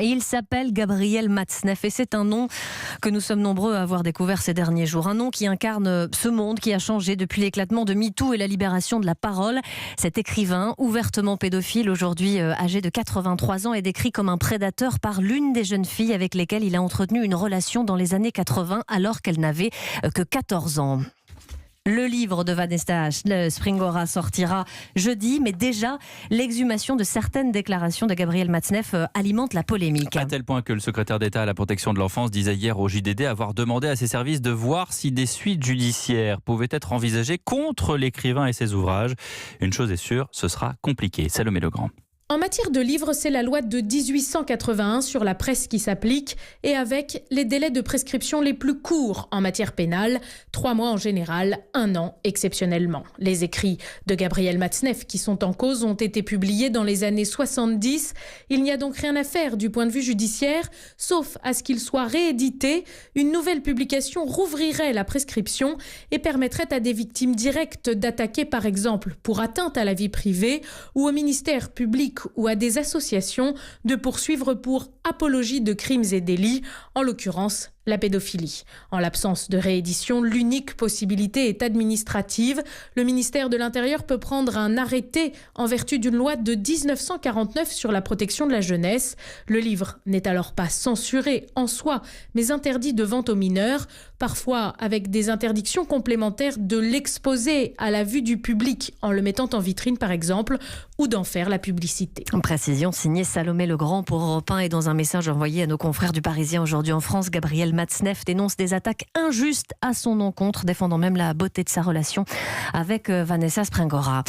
Il s'appelle Gabriel Matzneff et c'est un nom que nous sommes nombreux à avoir découvert ces derniers jours. Un nom qui incarne ce monde qui a changé depuis l'éclatement de MeToo et la libération de la parole. Cet écrivain, ouvertement pédophile, aujourd'hui âgé de 83 ans, est décrit comme un prédateur par l'une des jeunes filles avec lesquelles il a entretenu une relation dans les années 80 alors qu'elle n'avait que 14 ans. Le livre de Vanessa Springora sortira jeudi, mais déjà, l'exhumation de certaines déclarations de Gabriel Matzneff alimente la polémique. À tel point que le secrétaire d'État à la protection de l'enfance disait hier au JDD avoir demandé à ses services de voir si des suites judiciaires pouvaient être envisagées contre l'écrivain et ses ouvrages. Une chose est sûre, ce sera compliqué. Salomé Legrand. En matière de livres, c'est la loi de 1881 sur la presse qui s'applique et avec les délais de prescription les plus courts en matière pénale, 3 mois en général, 1 an exceptionnellement. Les écrits de Gabriel Matzneff qui sont en cause ont été publiés dans les années 70. Il n'y a donc rien à faire du point de vue judiciaire, sauf à ce qu'il soit réédité. Une nouvelle publication rouvrirait la prescription et permettrait à des victimes directes d'attaquer par exemple pour atteinte à la vie privée ou au ministère public ou à des associations de poursuivre pour apologie de crimes et délits, en l'occurrence la pédophilie. En l'absence de réédition, l'unique possibilité est administrative. Le ministère de l'Intérieur peut prendre un arrêté en vertu d'une loi de 1949 sur la protection de la jeunesse. Le livre n'est alors pas censuré en soi, mais interdit de vente aux mineurs, parfois avec des interdictions complémentaires de l'exposer à la vue du public en le mettant en vitrine par exemple, ou d'en faire la publicité. Précision signée Salomé Legrand pour Europe 1 et dans un message envoyé à nos confrères du Parisien aujourd'hui en France, Gabriel Matzneff dénonce des attaques injustes à son encontre, défendant même la beauté de sa relation avec Vanessa Springora.